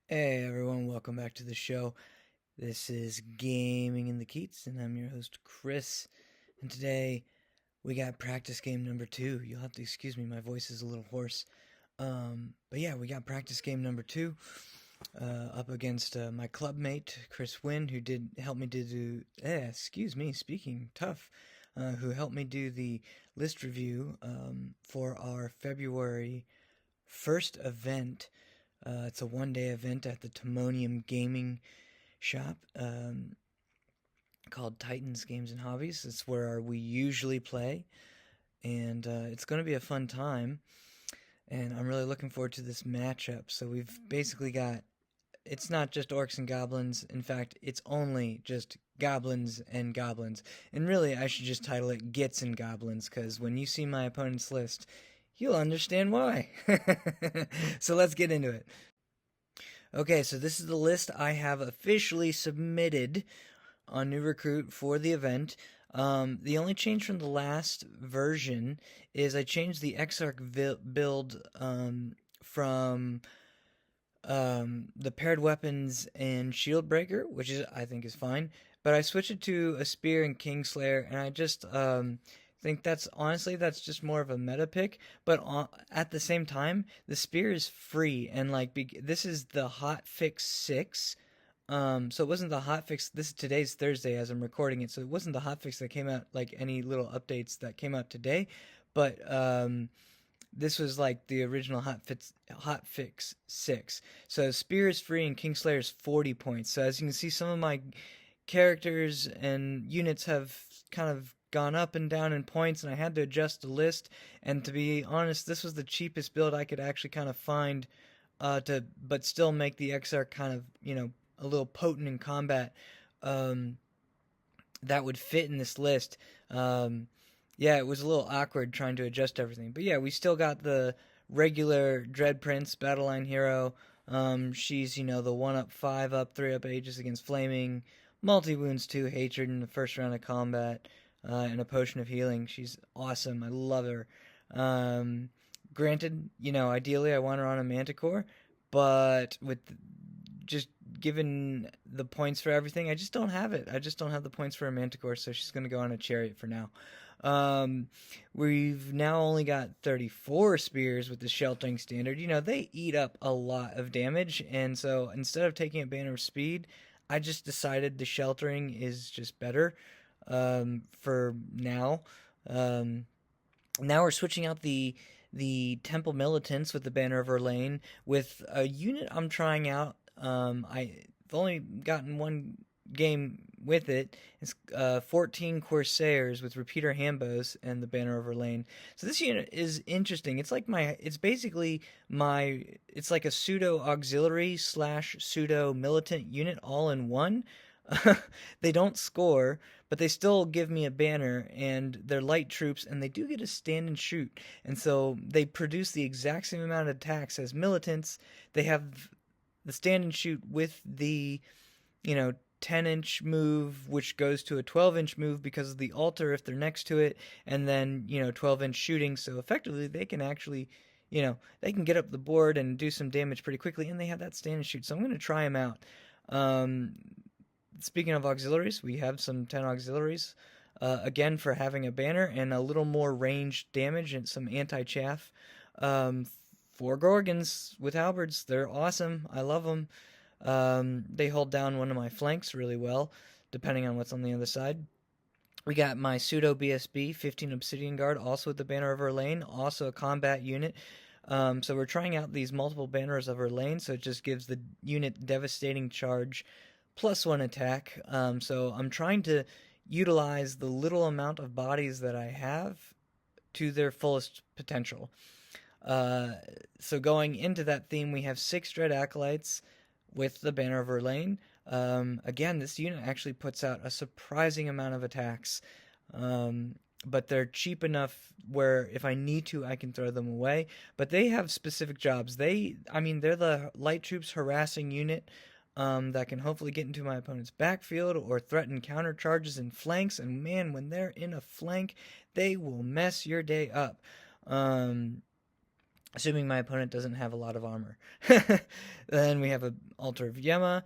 Hey everyone, welcome back to the show. This is Gaming in the Keats, and I'm your host Chris. And today we got practice game number 2. You'll have to excuse me, my voice is a little hoarse. But yeah, we got practice game number 2 up against my club mate Chris Wynn, who did help me to do. Speaking tough, who helped me do the list review for our February first event. It's a one-day event at the Timonium Gaming Shop called Titans Games and Hobbies. It's where we usually play, and it's going to be a fun time. And I'm really looking forward to this matchup. So we've basically got. It's not just Orcs and Goblins. In fact, it's only just Goblins and Goblins. And really, I should just title it Gits and Goblins, because when you see my opponent's list, you'll understand why. So let's get into it. Okay, so this is the list I have officially submitted on New Recruit for the event. The only change from the last version is I changed the Exarch build from the paired weapons and shield breaker, which I think is fine, but I switched it to a spear and Kingslayer, and I just think that's just more of a meta pick. But at the same time, the spear is free, and this is the hot fix 6. So it wasn't the hot fix. Today's Thursday as I'm recording it, so it wasn't the hot fix that came out, like any little updates that came out today, but this was like the original hot fix 6. So spear is free and Kingslayer is 40 points. So as you can see, some of my characters and units have kind of gone up and down in points, and I had to adjust the list. And to be honest, this was the cheapest build I could actually kind of find but still make the XR kind of, a little potent in combat, that would fit in this list. Yeah, it was a little awkward trying to adjust everything. But yeah, we still got the regular Dread Prince, Battleline Hero. She's, the 1-up, 5-up, 3-up Aegis against Flaming, multi-wounds 2, Hatred in the first round of combat, and a Potion of Healing. She's awesome. I love her. Granted, ideally I want her on a Manticore, but with just given the points for everything, I just don't have it. I just don't have the points for a Manticore, so she's going to go on a Chariot for now. We've now only got 34 spears with the Sheltering Standard. They eat up a lot of damage, and so instead of taking a Banner of Speed, I just decided the Sheltering is just better for now. Now we're switching out the Temple Militants with the Banner of Erlane with a unit I'm trying out. I've only gotten one game with it. It's 14 Corsairs with repeater handbows and the Banner of Erlane. So this unit is interesting. It's like a pseudo auxiliary / pseudo militant unit all in one. They don't score, but they still give me a banner, and they're light troops, and they do get to stand and shoot. And so they produce the exact same amount of attacks as militants. They have the stand and shoot with the, 10-inch move, which goes to a 12-inch move because of the altar if they're next to it, and then, 12-inch shooting. So effectively, they can actually, they can get up the board and do some damage pretty quickly, and they have that stand and shoot. So I'm going to try them out. Speaking of auxiliaries, we have some 10 auxiliaries, again for having a banner and a little more ranged damage and some anti-chaff. 4 Gorgons with halberds, they're awesome. I love them. They hold down one of my flanks really well, depending on what's on the other side. We got my pseudo BSB, 15 Obsidian Guard, also with the Banner of Erlane, also a combat unit. So we're trying out these multiple banners of Erlane, so it just gives the unit devastating charge +1 attack. So I'm trying to utilize the little amount of bodies that I have to their fullest potential. So going into that theme, we have 6 Dread Acolytes with the Banner of Erlane. Again, this unit actually puts out a surprising amount of attacks, but they're cheap enough where if I need to, I can throw them away. But they have specific jobs. They're the light troops harassing unit that can hopefully get into my opponent's backfield or threaten counter charges and flanks. And man, when they're in a flank, they will mess your day up. assuming my opponent doesn't have a lot of armor. Then we have an Altar of Yema,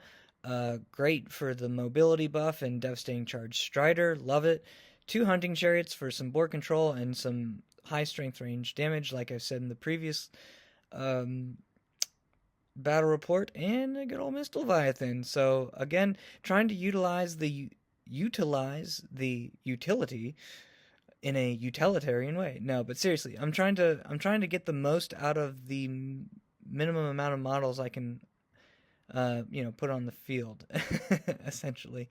great for the mobility buff and devastating charge Strider, love it. 2 hunting chariots for some board control and some high strength range damage, like I said in the previous um, battle report, and a good old Mist Leviathan. So again, trying to utilize the utility in a utilitarian way. No, but seriously, I'm trying to get the most out of the minimum amount of models I can put on the field, essentially.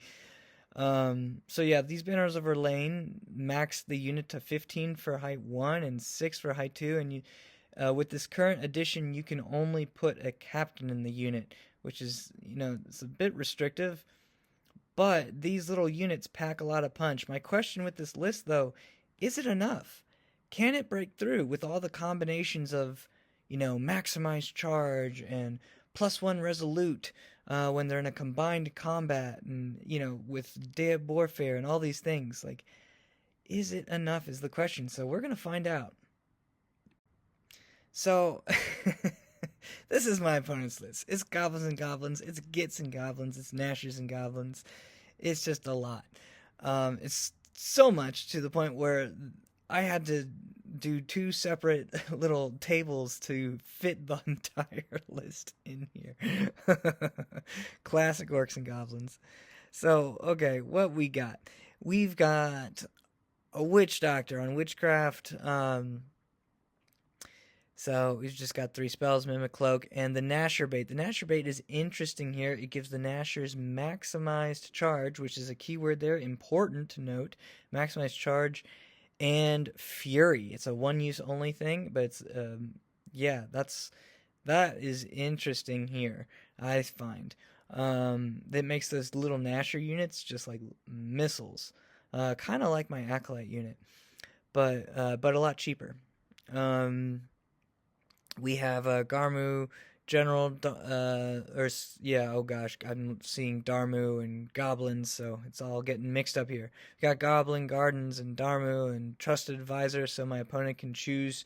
So yeah, these banners over lane max the unit to 15 for height 1 and 6 for height 2, and you with this current edition, you can only put a captain in the unit, which is, it's a bit restrictive, but these little units pack a lot of punch. My question with this list, though, is it enough? Can it break through with all the combinations of, maximized charge and +1 resolute when they're in a combined combat and, with Day of Warfare and all these things? Like, is it enough is the question. So we're going to find out. So, this is my opponent's list. It's Goblins and Goblins, it's Gits and Goblins, it's Gnashers and Goblins. It's just a lot. It's so much to the point where I had to do 2 separate little tables to fit the entire list in here. Classic Orcs and Goblins. So, okay, what we got? We've got a Witch Doctor on Witchcraft. So we've just got 3 spells, Mimic Cloak, and the Gnasher Bait. The Gnasher Bait is interesting here. It gives the Gnashers maximized charge, which is a keyword there, important to note. Maximized charge and Fury. It's a one-use only thing, but it's, that is interesting here, I find. That makes those little Gnasher units just like missiles. Kind of like my Acolyte unit, but a lot cheaper. We have Garmu, General, oh gosh, I'm seeing Darmu and Goblins, so it's all getting mixed up here. We got Goblin, Gardens, and Darmu, and Trusted Advisor, so my opponent can choose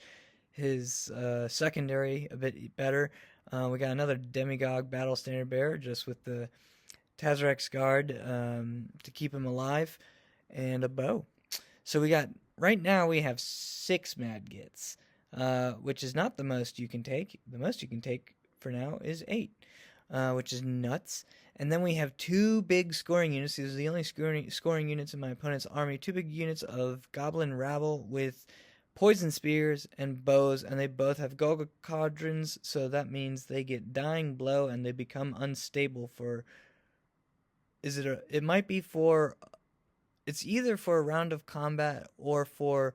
his secondary a bit better. We got another Demigod Battle Standard Bearer, just with the Tazrax Guard to keep him alive, and a bow. So right now we have 6 Mad Gits. Which is not the most you can take. The most you can take for now is 8, which is nuts. And then we have 2 big scoring units. These are the only scoring units in my opponent's army. 2 big units of Goblin Rabble with Poison Spears and Bows, and they both have Golga Cauldrons, so that means they get Dying Blow and they become unstable for... It's either for a round of combat or for...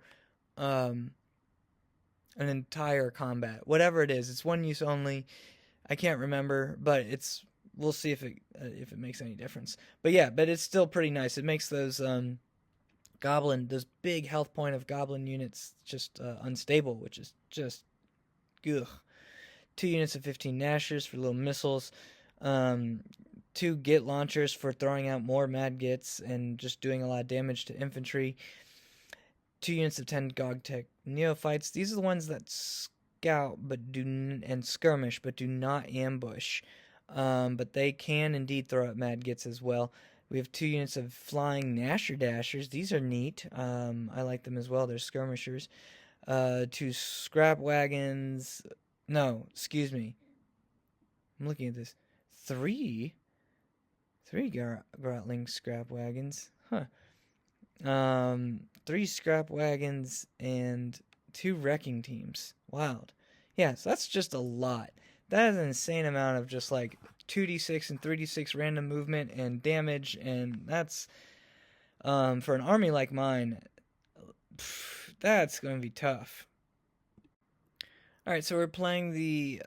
an entire combat, whatever it is. It's one use only. I can't remember, but we'll see if it makes any difference. But yeah, but it's still pretty nice. It makes those those big health point of goblin units just unstable, which is just ugh. 2 units of 15 Gnashers for little missiles. 2 Git launchers for throwing out more Mad Gits and just doing a lot of damage to infantry. 2 units of 10 Gogtech Neophytes. These are the ones that scout and skirmish, but do not ambush. But they can indeed throw out Mad Gits as well. We have 2 units of Flying Gnasher Dashers. These are neat. I like them as well. They're skirmishers. 2 Scrap Wagons. No, excuse me. I'm looking at this. 3 Grotling Scrap Wagons. Huh. 3 Scrap Wagons and 2 Wrecking Teams. Wild. Yeah, so that's just a lot. That is an insane amount of just like 2d6 and 3d6 random movement and damage, and that's, for an army like mine, that's going to be tough. Alright, so we're playing the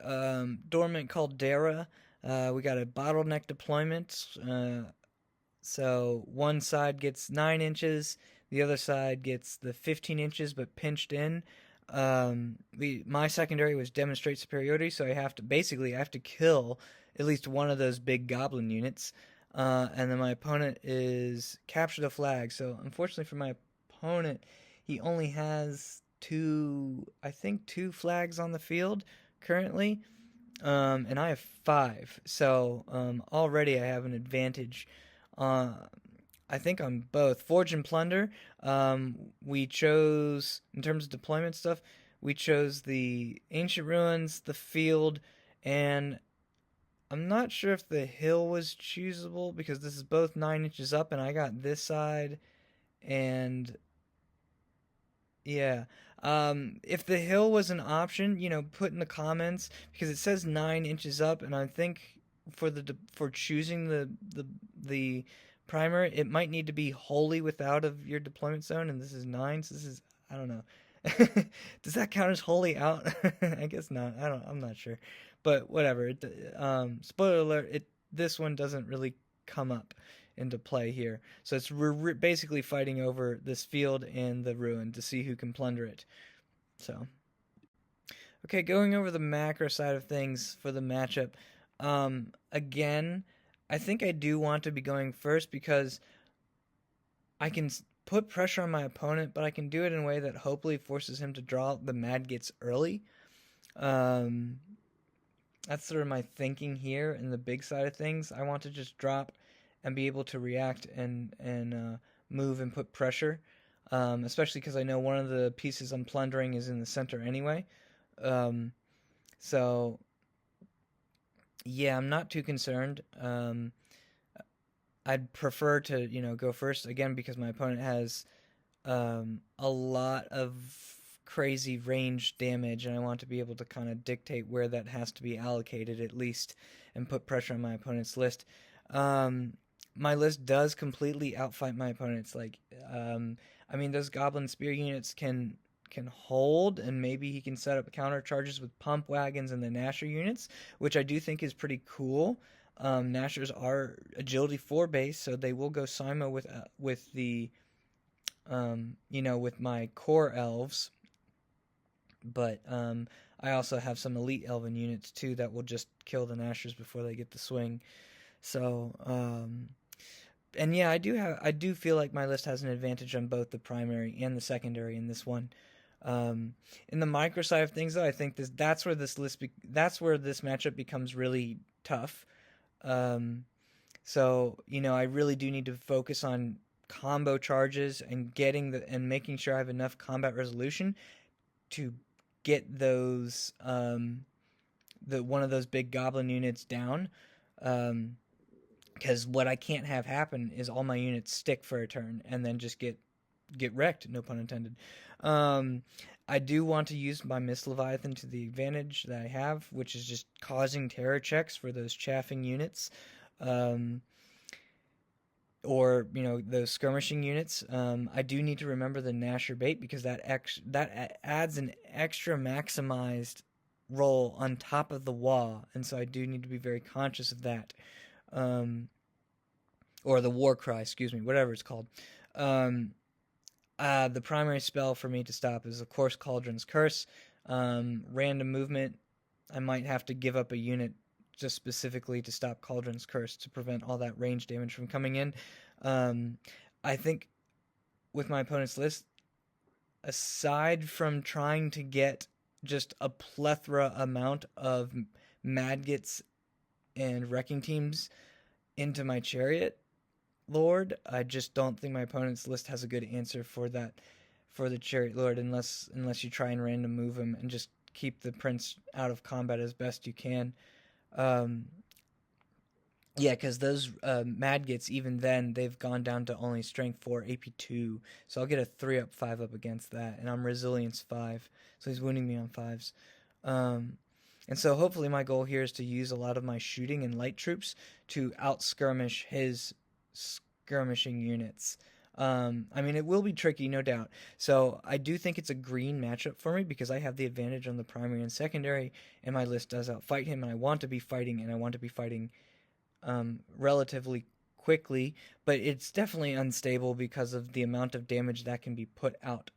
Dormant Caldera. We got a bottleneck deployment. So one side gets 9 inches, the other side gets the 15 inches but pinched in. My secondary was Demonstrate Superiority, so I have to kill at least one of those big goblin units. And then my opponent is Capture the Flag. So unfortunately for my opponent, he only has I think two flags on the field currently, and I have five. So already I have an advantage. Uh, I think on both Forge and Plunder. We chose in terms of deployment stuff. We chose the ancient ruins, the field, and I'm not sure if the hill was choosable because this is both 9 inches up, and I got this side, and yeah. If the hill was an option, put in the comments because it says 9 inches up, and I think for choosing the primer, it might need to be wholly without of your deployment zone, and this is 9, so this is I don't know. Does that count as wholly out? I guess not. I'm not sure, but whatever. Spoiler alert. This one doesn't really come up into play here. So we're basically fighting over this field and the ruin to see who can plunder it. So, okay, going over the macro side of things for the matchup. Again, I think I do want to be going first because I can put pressure on my opponent, but I can do it in a way that hopefully forces him to draw the Madgets early. That's sort of my thinking here in the big side of things. I want to just drop and be able to react and move and put pressure, especially because I know one of the pieces I'm plundering is in the center anyway. So, yeah, I'm not too concerned. I'd prefer to, go first again because my opponent has a lot of crazy range damage, and I want to be able to kind of dictate where that has to be allocated at least and put pressure on my opponent's list. My list does completely outfight my opponent's. Those Goblin Spear units can hold, and maybe he can set up counter charges with pump wagons and the Gnasher units, which I do think is pretty cool. Gnashers are agility 4 base, so they will go Simo with the with my core elves. But I also have some elite elven units too that will just kill the Gnashers before they get the swing. So and yeah, I do feel like my list has an advantage on both the primary and the secondary in this one. In the micro side of things, though, I think that's where this matchup becomes really tough. So I really do need to focus on combo charges and making sure I have enough combat resolution to get those one of those big goblin units down. Because what I can't have happen is all my units stick for a turn and then just get wrecked, no pun intended. I do want to use my Mist Leviathan to the advantage that I have, which is just causing terror checks for those chaffing units. Or those skirmishing units. I do need to remember the Gnasher bait because that adds an extra maximized roll on top of the wall, and so I do need to be very conscious of that. Or the war cry, excuse me, whatever it's called. The primary spell for me to stop is of course Cauldron's Curse. Random movement. I might have to give up a unit just specifically to stop Cauldron's Curse to prevent all that range damage from coming in. I think with my opponent's list, aside from trying to get just a plethora amount of Madgets and Wrecking Teams into my Chariot Lord, I just don't think my opponent's list has a good answer for that, for the Chariot Lord, unless you try and random move him and just keep the Prince out of combat as best you can. Yeah, because those Madgets, even then, they've gone down to only Strength 4, AP 2, so I'll get a 3-up, 5-up against that, and I'm Resilience 5, so he's wounding me on 5s. And so hopefully my goal here is to use a lot of my shooting and light troops to out-skirmish his skirmishing units. It will be tricky, no doubt. So I do think it's a green matchup for me because I have the advantage on the primary and secondary, and my list does outfight him, and I want to be fighting, relatively quickly, but it's definitely unstable because of the amount of damage that can be put out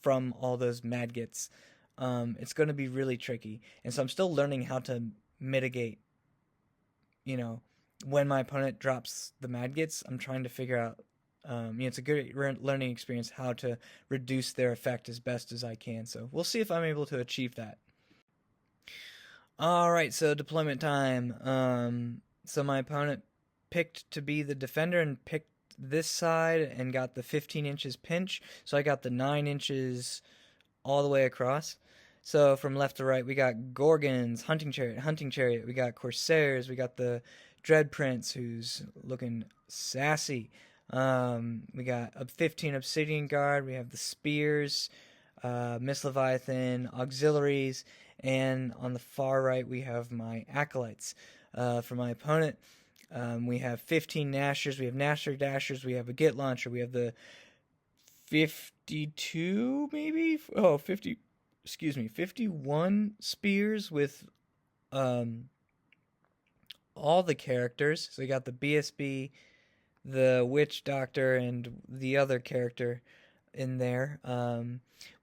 from all those Madgets. It's going to be really tricky, and so I'm still learning how to mitigate, when my opponent drops the Madgets. I'm trying to figure out it's a good learning experience how to reduce their effect as best as I can. So we'll see if I'm able to achieve that. All right, so deployment time. So my opponent picked to be the defender and picked this side and got the 15 inches pinch. So I got the 9 inches all the way across. So from left to right, we got Gorgons, Hunting Chariot. We got Corsairs. We got the Dread Prince, who's looking sassy. We got a 15 Obsidian Guard. We have the Spears, Miss Leviathan, Auxiliaries, and on the far right, we have my Acolytes. For my opponent, we have 15 Nashers. We have Nasher Dashers. We have a Git Launcher. We have the 52, maybe? 51 spears with all the characters. So we got the BSB, the Witch Doctor, and the other character in there.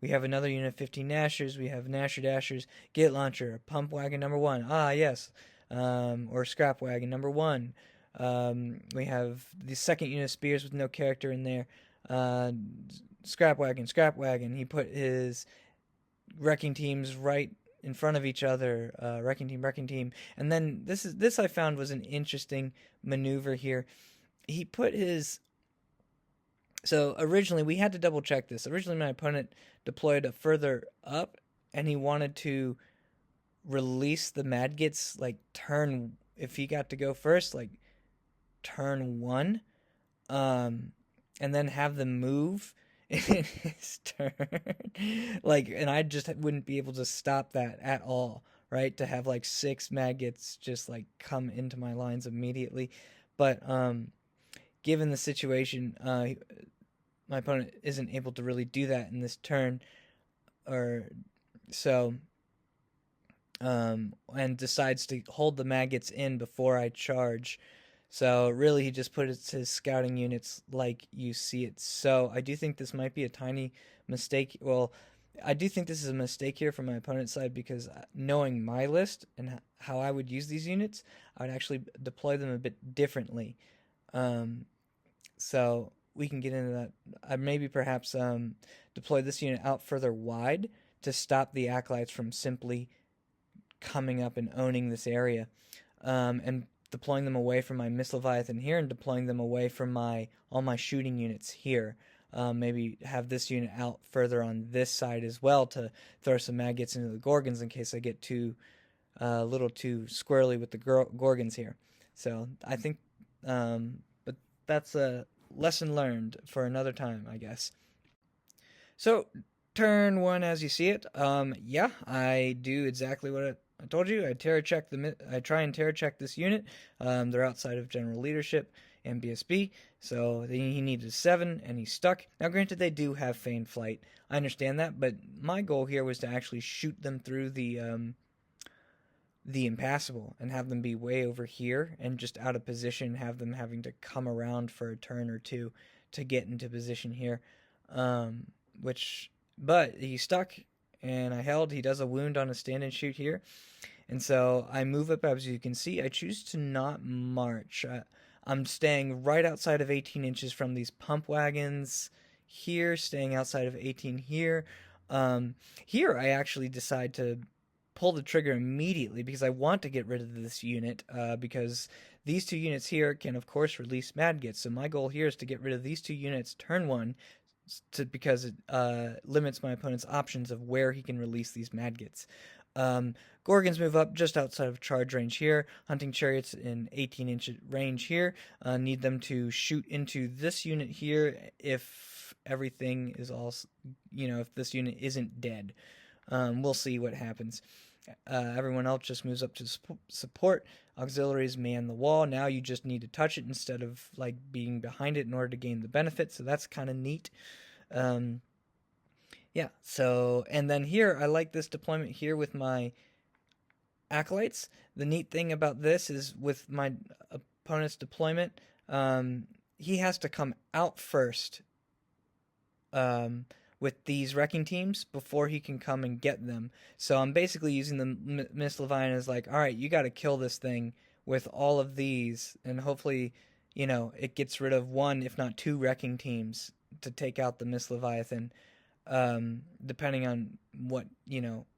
We have another unit of 15 Nashers. We have Nasher Dashers, Git Launcher, Pump Wagon number 1. Ah, yes. Or Scrap Wagon number 1. We have the second unit of Spears with no character in there. Scrap Wagon. He put his wrecking teams right in front of each other. Wrecking team. And then this I found was an interesting maneuver here. He put his... So originally, we had to double check this. Originally, my opponent deployed further up, and he wanted to release the Madgets, like, if he got to go first, like, turn 1, and then have them move in his turn. Like, and I just wouldn't be able to stop that at all, right? To have, like, 6 Madgets just, like, come into my lines immediately. But, given the situation, my opponent isn't able to really do that in this turn, and decides to hold the maggots in before I charge. So really, he just put his scouting units like you see it. So I do think this might be a tiny mistake. Well, I do think this is a mistake here from my opponent's side, because knowing my list and how I would use these units, I would actually deploy them a bit differently. So we can get into that. I maybe perhaps deploy this unit out further wide to stop the Acolytes from simply coming up and owning this area, and deploying them away from my Miss Leviathan here, and deploying them away from all my shooting units here. Maybe have this unit out further on this side as well to throw some maggots into the Gorgons in case I get a little too squirrely with the Gorgons here. So I think, but that's a lesson learned for another time, I guess. So turn 1 as you see it. Yeah, I do exactly what I told you. I try and terror check this unit. They're outside of general leadership and BSB, so he needed 7 and he's stuck. Now granted, they do have feigned flight, I understand that, but my goal here was to actually shoot them through the impassable and have them be way over here and just out of position, have them having to come around for a turn or two to get into position here. But he's stuck, and I held. He does a wound on a stand and shoot here, and so I move up. As you can see, I choose to not march. I'm staying right outside of 18 inches from these pump wagons here, staying outside of 18 here. Here I actually decide to pull the trigger immediately because I want to get rid of this unit, because these 2 units here can, of course, release Madgets. So my goal here is to get rid of these 2 units turn 1, because it limits my opponent's options of where he can release these Madgets. Gorgons move up just outside of charge range here. Hunting Chariots in 18-inch range here. Need them to shoot into this unit here if everything is all, if this unit isn't dead. We'll see what happens. Everyone else just moves up to support. Auxiliaries man the wall. Now you just need to touch it instead of like being behind it in order to gain the benefit. So that's kind of neat. Yeah. So, and then here I like this deployment here with my Acolytes. The neat thing about this is with my opponent's deployment, he has to come out first. With these wrecking teams before he can come and get them. So I'm basically using the Miss Leviathan as like, all right, you got to kill this thing with all of these, and hopefully, it gets rid of one, if not two, wrecking teams to take out the Mist Leviathan, depending on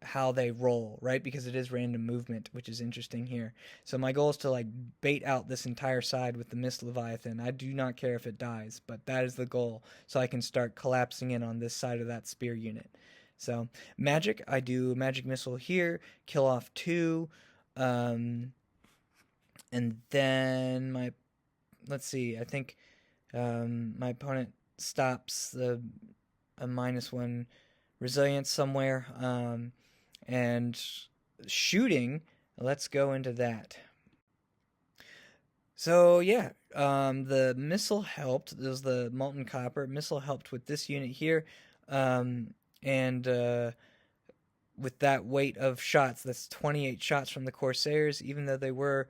how they roll, right? Because it is random movement, which is interesting here. So my goal is to like bait out this entire side with the Mist Leviathan. I do not care if it dies, but that is the goal, so I can start collapsing in on this side of that spear unit. So magic, I do magic missile here, kill off two, and then let's see, I think my opponent stops a -1 resilience somewhere, and shooting, let's go into that. So yeah, the missile helped. There's the molten copper missile helped with this unit here, and with that weight of shots, that's 28 shots from the Corsairs. Even though they were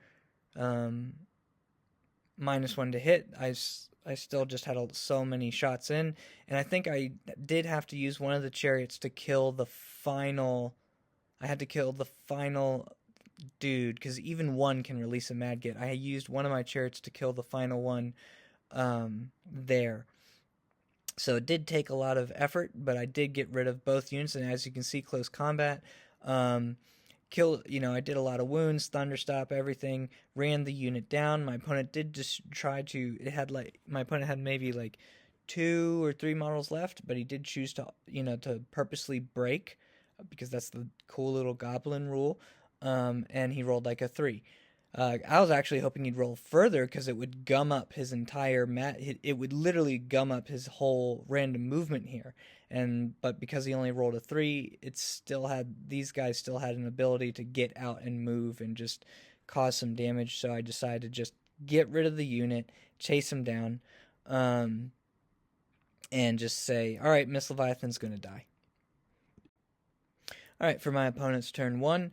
-1 to hit, I still just had so many shots in, and I think I did have to use one of the chariots to kill the final. I had to kill the final dude, because even one can release a Madget. I used one of my chariots to kill the final one there. So it did take a lot of effort, but I did get rid of both units, and as you can see, close combat. I did a lot of wounds, thunderstop, everything, ran the unit down. My opponent did just try to, my opponent had maybe like 2 or 3 models left, but he did choose to, to purposely break, because that's the cool little goblin rule, and he rolled like a 3. I was actually hoping he'd roll further, because it would gum up his entire it would literally gum up his whole random movement here. But because he only rolled a 3, these guys still had an ability to get out and move and just cause some damage. So I decided to just get rid of the unit, chase him down, and just say, all right, Mist Leviathan's gonna die. All right, for my opponent's turn 1,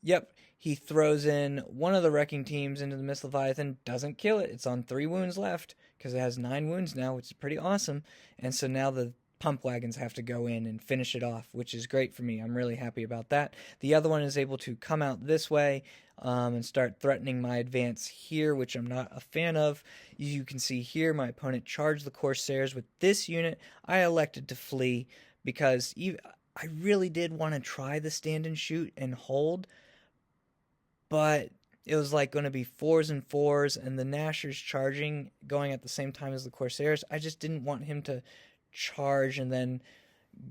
yep, he throws in one of the wrecking teams into the Mist Leviathan, doesn't kill it. It's on 3 wounds left, because it has 9 wounds now, which is pretty awesome. And so now the pump wagons have to go in and finish it off, which is great for me. I'm really happy about that. The other one is able to come out this way and start threatening my advance here, which I'm not a fan of. You can see here my opponent charged the Corsairs with this unit. I elected to flee because I really did want to try the stand and shoot and hold, but it was like going to be 4s and 4s, and the Nashers charging, going at the same time as the Corsairs. I just didn't want him to charge and then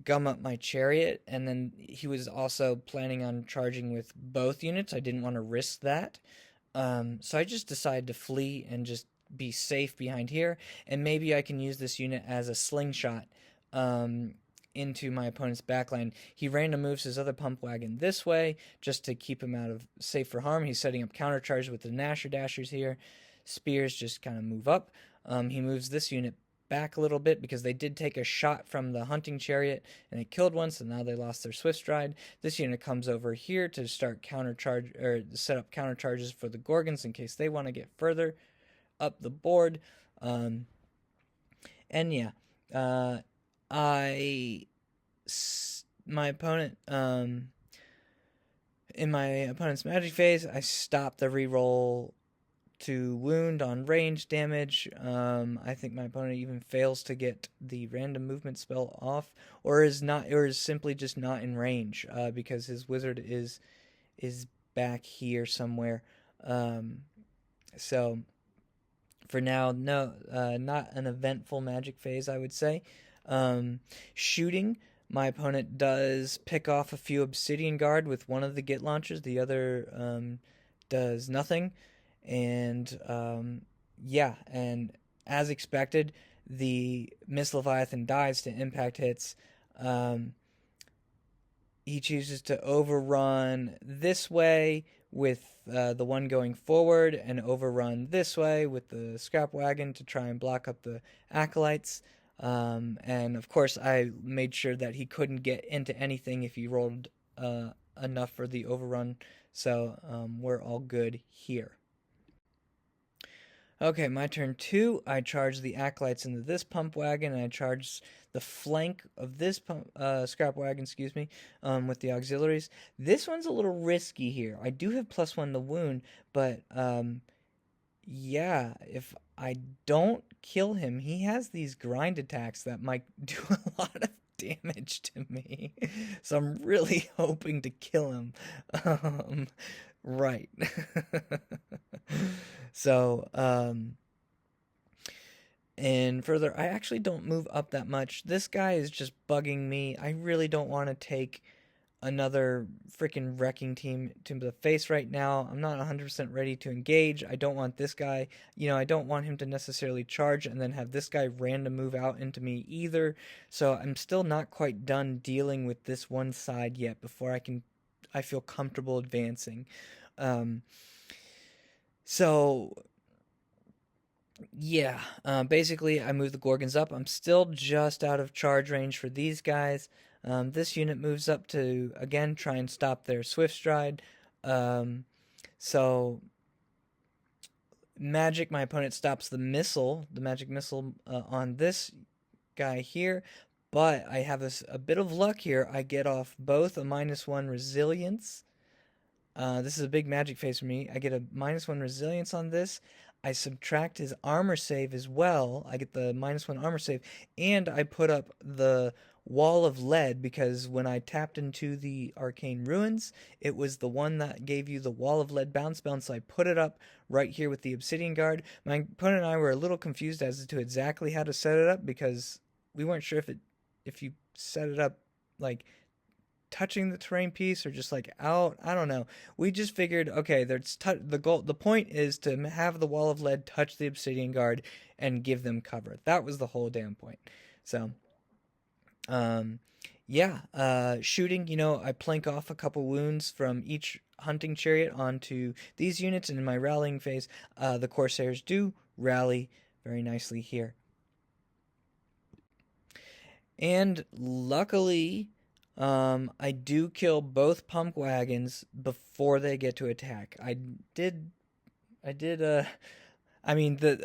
gum up my chariot, and then he was also planning on charging with both units. I didn't want to risk that, so I just decided to flee and just be safe behind here, and maybe I can use this unit as a slingshot into my opponent's backline. He random moves his other pump wagon this way just to keep him out of safe for harm. He's setting up countercharge with the Nasher Dashers here. Spears just kind of move up. He moves this unit back a little bit because they did take a shot from the hunting chariot and it killed one, so now they lost their swift stride. This unit comes over here to start countercharge, or set up countercharges for the Gorgons in case they want to get further up the board. And yeah, my opponent, in my opponent's magic phase, I stopped the reroll to wound on range damage. I think my opponent even fails to get the random movement spell off, or is simply just not in range, because his wizard is back here somewhere. So for now, no, not an eventful magic phase, I would say. Shooting, my opponent does pick off a few Obsidian Guard with one of the Git launchers. The other does nothing. And yeah, and as expected, the Mist Leviathan dies to impact hits. He chooses to overrun this way with the one going forward, and overrun this way with the scrap wagon to try and block up the acolytes. And of course I made sure that he couldn't get into anything if he rolled enough for the overrun, so we're all good here. Okay, my turn 2. I charge the acolytes into this pump wagon, and I charge the flank of this scrap wagon, with the auxiliaries. This one's a little risky here. I do have +1 to wound, but yeah, if I don't kill him, he has these grind attacks that might do a lot of damage to me. So I'm really hoping to kill him. Um, right. So, and further, I actually don't move up that much. This guy is just bugging me. I really don't want to take another freaking wrecking team to the face right now. I'm not 100% ready to engage. I don't want this guy, I don't want him to necessarily charge and then have this guy random move out into me either. So I'm still not quite done dealing with this one side yet before I feel comfortable advancing. Um, so yeah, basically I move the Gorgons up. I'm still just out of charge range for these guys. This unit moves up to, again, try and stop their Swift Stride. Um, so, magic, my opponent stops the magic missile on this guy here. But I have a bit of luck here. I get off both a -1 resilience. This is a big magic phase for me. I get a -1 resilience on this. I subtract his armor save as well. I get the -1 armor save. And I put up the Wall of Lead because when I tapped into the Arcane Ruins, it was the one that gave you the Wall of Lead bounce. So I put it up right here with the Obsidian Guard. My opponent and I were a little confused as to exactly how to set it up because we weren't sure if you set it up like touching the terrain piece or just like out. I don't know. We just figured, okay, the point is to have the Wall of Lead touch the Obsidian Guard and give them cover. That was the whole damn point. So, yeah, shooting, I plank off a couple wounds from each hunting chariot onto these units, and in my rallying phase, the Corsairs do rally very nicely here. And luckily, I do kill both pump wagons before they get to attack.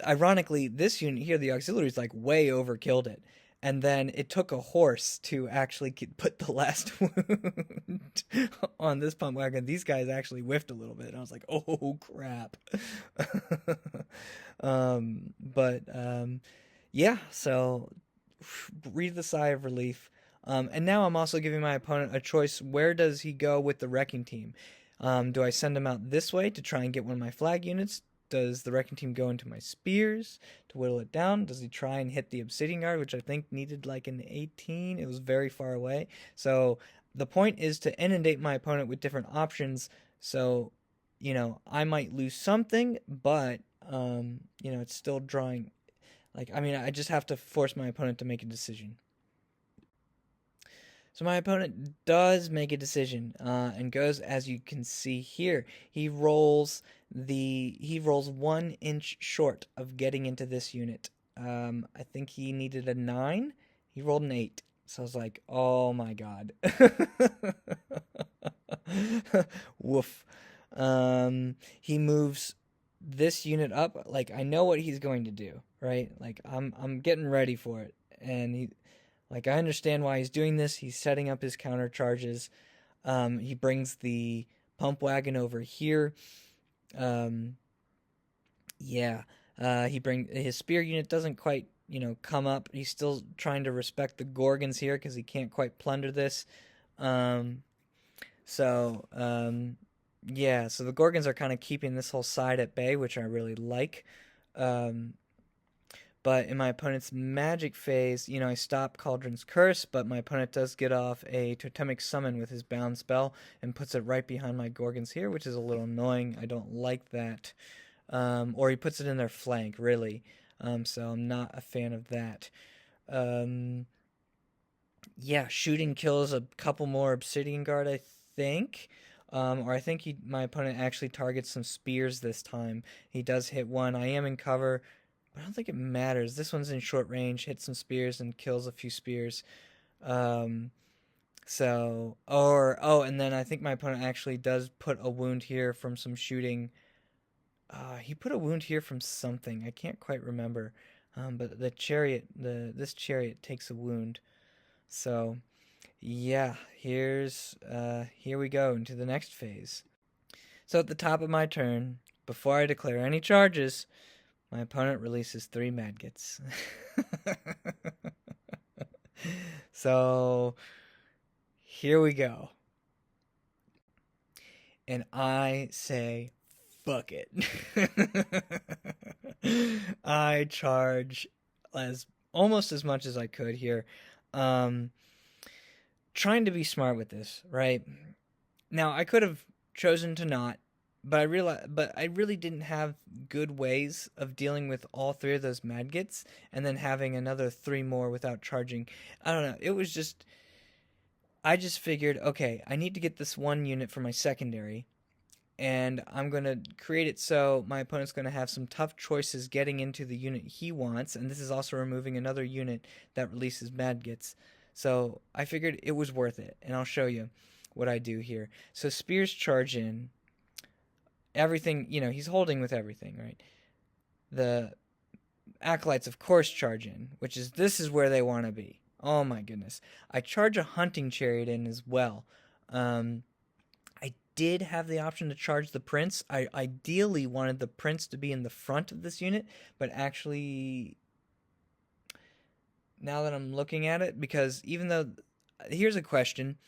Ironically, this unit here, the auxiliaries, like way overkilled it. And then it took a horse to actually put the last wound on this pump wagon. These guys actually whiffed a little bit. And I was like, oh, crap. Yeah, so breathe a sigh of relief. And now I'm also giving my opponent a choice. Where does he go with the wrecking team? Do I send him out this way to try and get one of my flag units? Does the wrecking team go into my spears to whittle it down? Does he try and hit the Obsidian Guard, which I think needed like an 18? It was very far away. So the point is to inundate my opponent with different options. So, I might lose something, but, it's still drawing. I just have to force my opponent to make a decision. So my opponent does make a decision and goes, as you can see here. He rolls 1 inch short of getting into this unit. I think he needed a 9. He rolled an 8. So I was like, oh my god. Woof. He moves this unit up. Like, I know what he's going to do, right? Like, I'm getting ready for it. And I understand why he's doing this. He's setting up his counter charges. He brings the pump wagon over here. Yeah. His spear unit doesn't quite, come up. He's still trying to respect the Gorgons here because he can't quite plunder this. Yeah, so the Gorgons are kind of keeping this whole side at bay, which I really like. But in my opponent's magic phase, I stop Cauldron's Curse, but my opponent does get off a Totemic Summon with his Bound spell and puts it right behind my Gorgons here, which is a little annoying. I don't like that. Or he puts it in their flank, really. So I'm not a fan of that. Yeah, shooting kills a couple more Obsidian Guard, I think. Or I think my opponent actually targets some spears this time. He does hit one. I am in cover. But I don't think it matters. This one's in short range, hits some spears and kills a few spears. And then I think my opponent actually does put a wound here from some shooting. He put a wound here from something. I can't quite remember. But this chariot takes a wound. So, yeah, here we go into the next phase. So at the top of my turn, before I declare any charges, my opponent releases 3 maggots. So, here we go. And I say, fuck it. I charge almost as much as I could here. Trying to be smart with this, right? Now, I could have chosen to not, but I really didn't have good ways of dealing with all 3 of those maggots and then having another 3 more without charging. I don't know. It was just, I just figured, okay, I need to get this 1 unit for my secondary, and I'm going to create it so my opponent's going to have some tough choices getting into the unit he wants, and this is also removing another unit that releases maggots. So I figured it was worth it, and I'll show you what I do here. So spears charge in. Everything, he's holding with everything, right? The acolytes, of course, charge in, this is where they want to be. Oh my goodness. I charge a hunting chariot in as well. I did have the option to charge the prince. I ideally wanted the prince to be in the front of this unit, but actually, now that I'm looking at it, because even though, here's a question.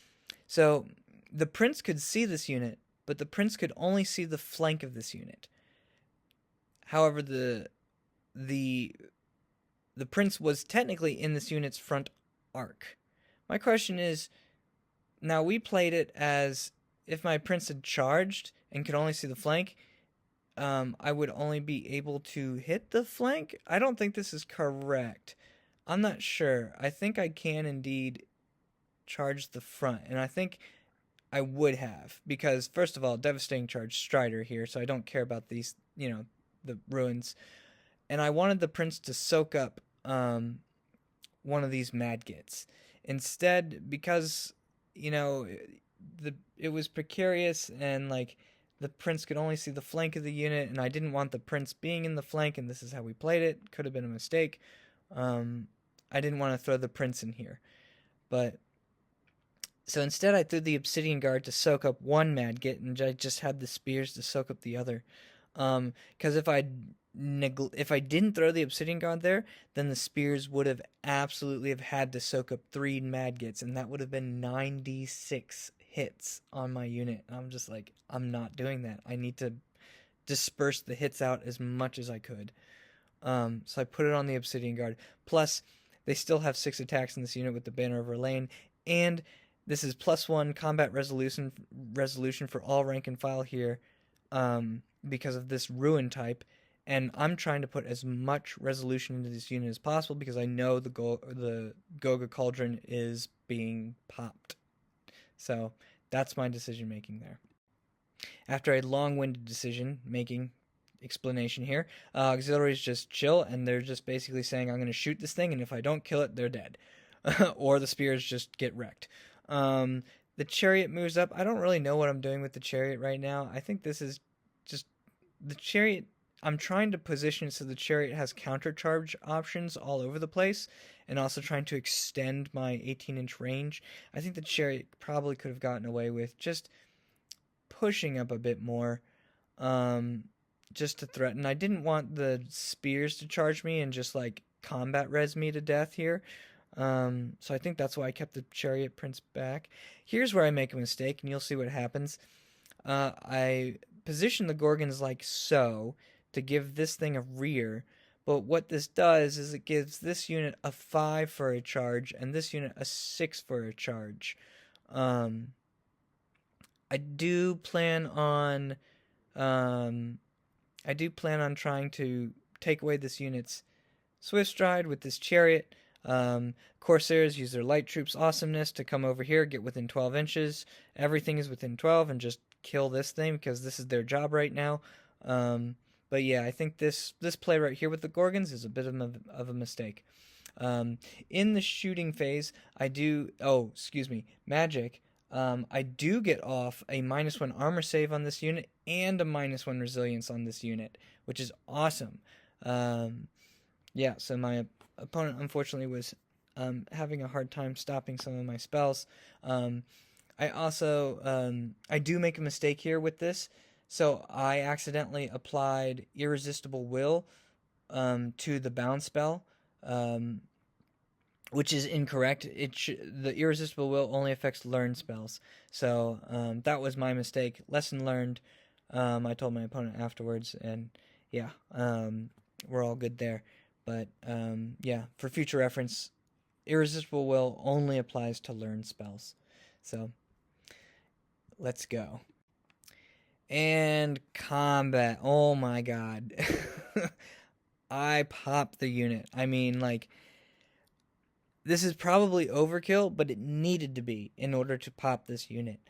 So, the prince could see this unit, but the prince could only see the flank of this unit. However, the prince was technically in this unit's front arc. My question is, now we played it as if my prince had charged and could only see the flank, I would only be able to hit the flank? I don't think this is correct. I'm not sure. I think I can indeed charge the front, and I think I would have, because first of all, devastating charge Strider here, so I don't care about these, the ruins. And I wanted the prince to soak up one of these maggots. Instead, because, it was precarious and the prince could only see the flank of the unit, and I didn't want the prince being in the flank, and this is how we played it. Could have been a mistake. I didn't want to throw the prince in here. So instead, I threw the Obsidian Guard to soak up 1 maggot, and I just had the spears to soak up the other. Because if I didn't throw the Obsidian Guard there, then the spears would have absolutely have had to soak up 3 maggots, and that would have been 96 hits on my unit. I'm just like, I'm not doing that. I need to disperse the hits out as much as I could. So I put it on the Obsidian Guard. Plus, they still have 6 attacks in this unit with the Banner of Verlaine, and this is +1 combat resolution for all rank and file here, because of this ruin type, and I'm trying to put as much resolution into this unit as possible because I know the Goga Cauldron is being popped. So that's my decision making there. After a long-winded decision-making explanation here, auxiliaries just chill, and they're just basically saying, I'm going to shoot this thing, and if I don't kill it, they're dead. Or the spears just get wrecked. The chariot moves up. I don't really know what I'm doing with the chariot right now. I think this is just the chariot. I'm trying to position so the chariot has countercharge options all over the place, and also trying to extend my 18-inch range. I think the chariot probably could have gotten away with just pushing up a bit more, just to threaten. I didn't want the spears to charge me and just combat res me to death here. So I think that's why I kept the chariot prince back. Here's where I make a mistake, and you'll see what happens. I position the Gorgons like so to give this thing a rear, but what this does is it gives this unit a 5 for a charge, and this unit a 6 for a charge. I do plan on trying to take away this unit's swift stride with this chariot. Corsairs use their light troops awesomeness to come over here, get within 12 inches. Everything is within 12, and just kill this thing because this is their job right now. But yeah, I think this play right here with the Gorgons is a bit of a mistake. In the shooting phase, magic. I do get off a -1 armor save on this unit and a -1 resilience on this unit, which is awesome. Yeah, so my opponent unfortunately was having a hard time stopping some of my spells. I also I do make a mistake here with this. So I accidentally applied Irresistible Will to the bound spell, um, which is incorrect. The Irresistible Will only affects learned spells. So that was my mistake. Lesson learned. I told my opponent afterwards, and yeah, we're all good there. But yeah, for future reference, Irresistible Will only applies to learned spells. So let's go. And combat. Oh my god. I popped the unit. I mean, like, this is probably overkill, but it needed to be in order to pop this unit.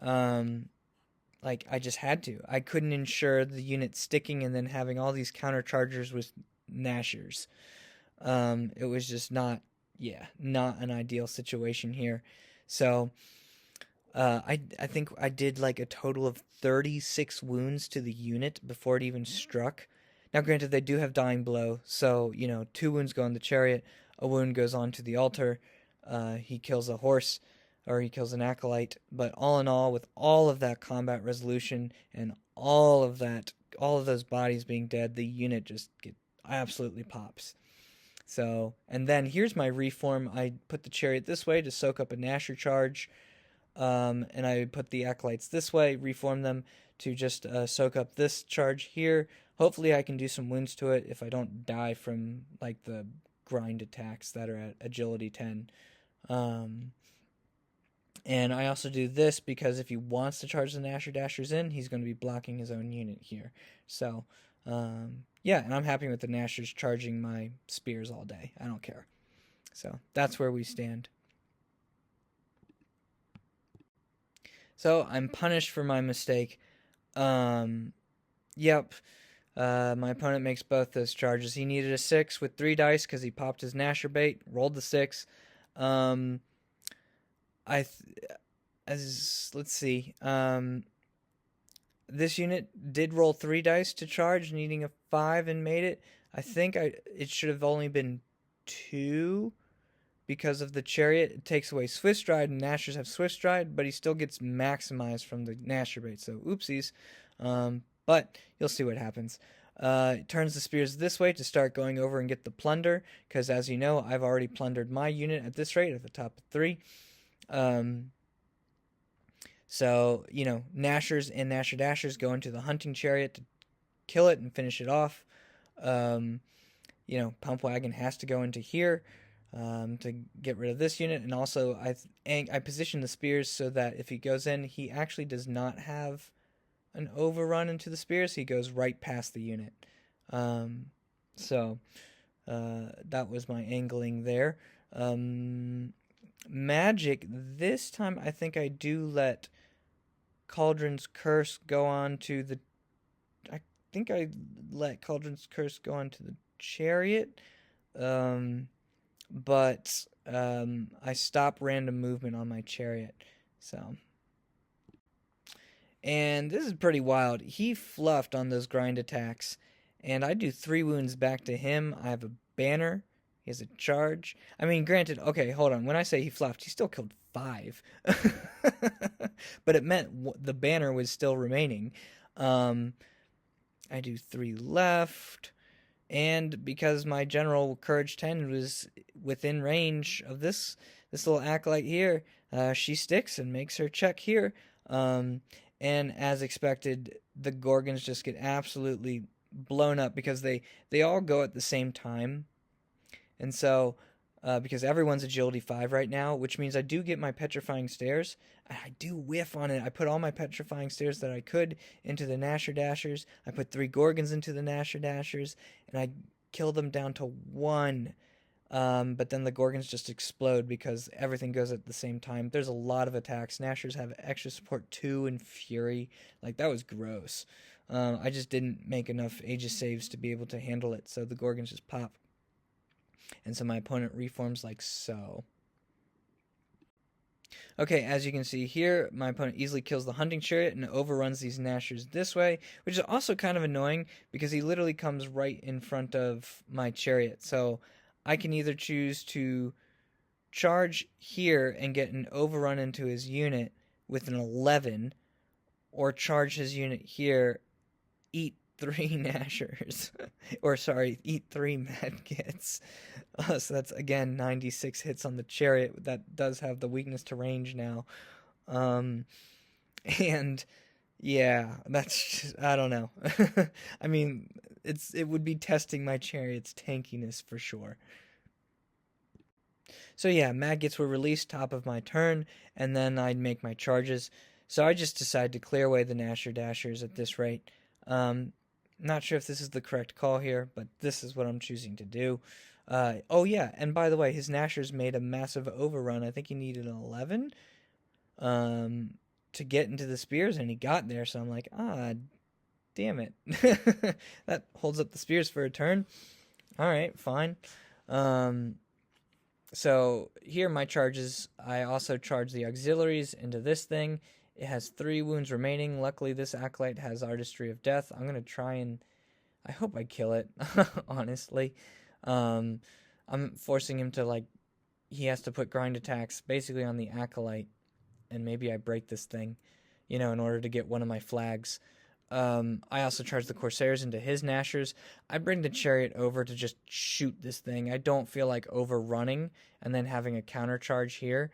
Like, I just had to. I couldn't ensure the unit sticking and then having all these counterchargers with Nashers. It was just not an ideal situation here. So, I think I did like a total of 36 wounds to the unit before it even struck. Now, granted, they do have Dying Blow, so, 2 wounds go on the chariot, a wound goes on to the altar, he kills a horse, or he kills an acolyte, but all in all, with all of that combat resolution and all of those bodies being dead, the unit just absolutely pops. So, and then here's my reform. I put the chariot this way to soak up a Nasher charge, and I put the acolytes this way, reform them to just soak up this charge here. Hopefully I can do some wounds to it if I don't die from like the grind attacks that are at agility 10. And I also do this because if he wants to charge the Nasher Dashers in, he's going to be blocking his own unit here. So, yeah, and I'm happy with the Nashers charging my spears all day. I don't care. So that's where we stand. So I'm punished for my mistake. Yep. My opponent makes both those charges. He needed a 6 with 3 dice because he popped his Nasher bait, rolled the 6. Let's see. This unit did roll 3 dice to charge, needing a 5 and made it. I think it should have only been 2 because of the chariot. It takes away Swift Stride, and Nashers have Swift Stride, but he still gets maximized from the Nasher bait, so oopsies. But you'll see what happens. It turns the spears this way to start going over and get the plunder, because as you know, I've already plundered my unit at this rate, at the top of 3. So, Nashers and Nasher Dashers go into the hunting chariot to kill it and finish it off. Pump Wagon has to go into here to get rid of this unit. And also, I position the spears so that if he goes in, he actually does not have an overrun into the spears. He goes right past the unit. So, that was my angling there. Magic, this time I think I do let Cauldron's Curse go on to the... I think I let Cauldron's Curse go on to the chariot. But I stop random movement on my chariot. So... And this is pretty wild. He fluffed on those grind attacks, and I do 3 wounds back to him. I have a banner. He has a charge. I mean, granted, okay, hold on. When I say he fluffed, he still killed 5. But it meant the banner was still remaining. I do 3 left. And because my general Courage 10 was within range of this little acolyte here, she sticks and makes her check here. And as expected, the Gorgons just get absolutely blown up because they all go at the same time. And so, because everyone's agility 5 right now, which means I do get my petrifying stairs. I do whiff on it. I put all my petrifying stairs that I could into the Nasher Dashers. I put 3 Gorgons into the Nasher Dashers, and I kill them down to 1. But then the Gorgons just explode because everything goes at the same time. There's a lot of attacks. Nashers have extra support 2 and Fury. Like, that was gross. I just didn't make enough Aegis saves to be able to handle it, so the Gorgons just pop. And so my opponent reforms like so. Okay, as you can see here, my opponent easily kills the hunting chariot and overruns these Nashers this way, which is also kind of annoying because he literally comes right in front of my chariot. So I can either choose to charge here and get an overrun into his unit with an 11, or charge his unit here, eat 3 Nashers. Or, sorry, eat 3 Madkits. So that's, again, 96 hits on the chariot. That does have the weakness to range now. And, yeah, that's just, I don't know. I mean, it would be testing my chariot's tankiness for sure. So yeah, maggots were released top of my turn, and then I'd make my charges. So I just decided to clear away the Nasher Dashers at this rate. Not sure if this is the correct call here, but this is what I'm choosing to do. Oh yeah, and by the way, his Nashers made a massive overrun. I think he needed an 11 to get into the spears, and he got there, so I'm like, damn it. That holds up the spears for a turn. Alright, fine. So here my charges, I also charge the auxiliaries into this thing. It has 3 wounds remaining. Luckily this acolyte has Artistry of Death. I'm going to try and, I hope I kill it, honestly. I'm forcing him to, like, he has to put grind attacks basically on the acolyte, and maybe I break this thing, in order to get one of my flags. I also charge the Corsairs into his Nashers. I bring the chariot over to just shoot this thing. I don't feel like overrunning and then having a counter charge here.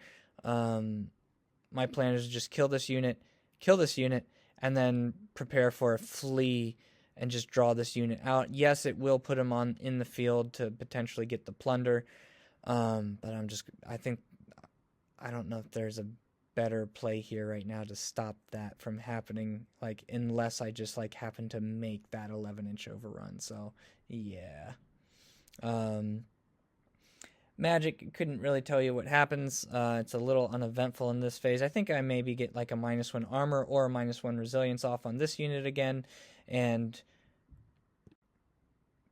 My plan is to just kill this unit, and then prepare for a flee and just draw this unit out. Yes, it will put him in the field to potentially get the plunder, but I don't know if there's a better play here right now to stop that from happening, unless I just happen to make that 11-inch overrun. So yeah. Magic, couldn't really tell you what happens. It's a little uneventful in this phase. I think I maybe get a -1 armor or a -1 resilience off on this unit again, and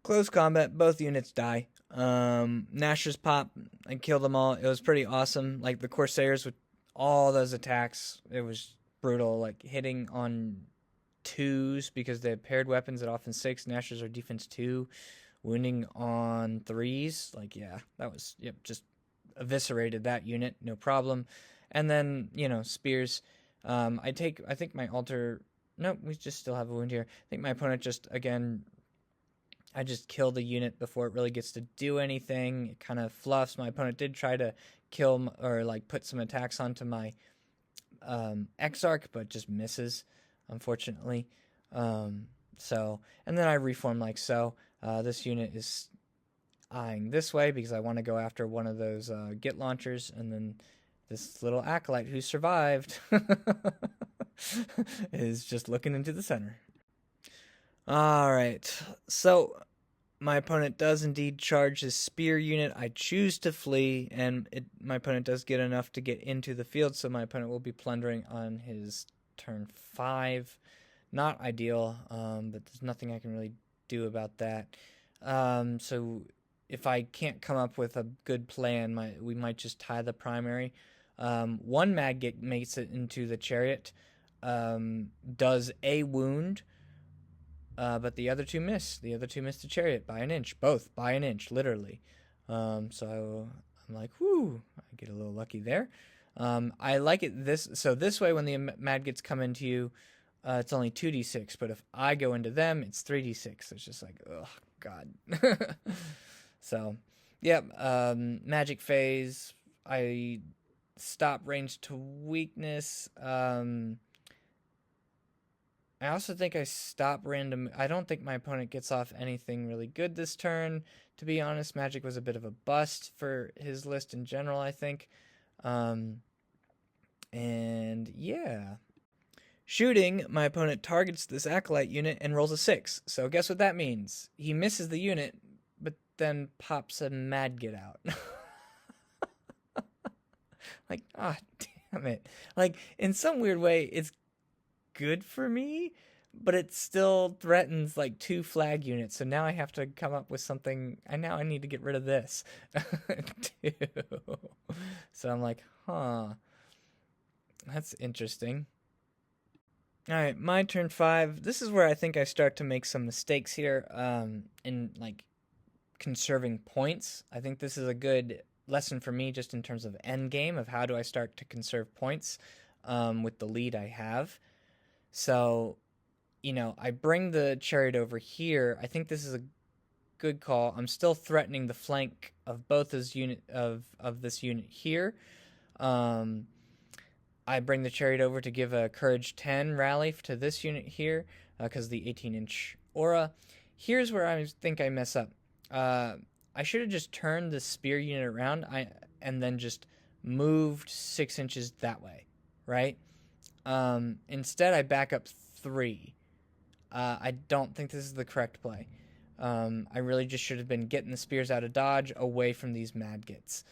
close combat, both units die. Nashers pop, I kill them all. It was pretty awesome. The Corsairs with all those attacks, it was brutal. Hitting on 2s because they have paired weapons at offense 6. Nashers are defense 2. Wounding on 3s. Yeah, that was, just eviscerated that unit, no problem. And then, spears. I think my altar, nope, we just still have a wound here. I think my opponent just, again, I just kill the unit before it really gets to do anything. It kind of fluffs. My opponent did try to kill or put some attacks onto my Exarch, but just misses, unfortunately. And then I reform like so. This unit is eyeing this way because I want to go after one of those Git launchers, and then this little acolyte who survived is just looking into the center. Alright, so my opponent does indeed charge his spear unit. I choose to flee, and my opponent does get enough to get into the field, so my opponent will be plundering on his turn 5. Not ideal, but there's nothing I can really do about that. So if I can't come up with a good plan, we might just tie the primary. One Maggot makes it into the chariot, does a wound, but the other 2 miss. The other 2 miss the chariot by an inch. Both by an inch, literally. So I'm like, whoo, I get a little lucky there. I like it this way when the Maggots come into you, it's only 2d6, but if I go into them, it's 3d6. It's just oh, God. So, yeah, magic phase. I stop range to weakness. I also think I stop random. I don't think my opponent gets off anything really good this turn. To be honest, magic was a bit of a bust for his list in general, I think. And yeah. Shooting, my opponent targets this acolyte unit and rolls a 6. So guess what that means? He misses the unit, but then pops a Madget out. Damn it. In some weird way, it's good for me, but it still threatens 2 flag units. So now I have to come up with something. I need to get rid of this too. So I'm like, that's interesting. Alright, my turn 5. This is where I think I start to make some mistakes here in conserving points. I think this is a good lesson for me just in terms of end game of how do I start to conserve points with the lead I have. So, I bring the chariot over here. I think this is a good call. I'm still threatening the flank of both this unit of this unit here. Um, I bring the chariot over to give a courage 10 rally to this unit here because the 18-inch aura. Here's where I think I mess up. I should have just turned the spear unit around and then just moved 6 inches that way, right? Instead, I back up 3. I don't think this is the correct play. I really just should have been getting the spears out of dodge away from these madgets.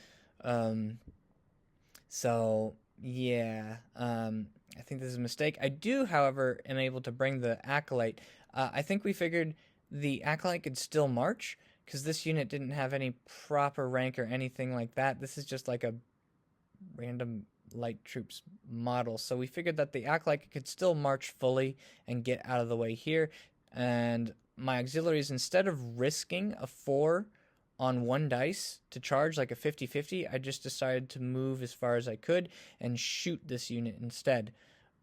So, yeah, I think this is a mistake. I do, however, am able to bring the Acolyte. I think we figured the Acolyte could still march, because this unit didn't have any proper rank or anything like that. This is just like a random light troops model. So we figured that the Acolyte could still march fully and get out of the way here. And my auxiliaries, instead of risking a 4 on 1 dice to charge like a 50-50, I just decided to move as far as I could and shoot this unit instead.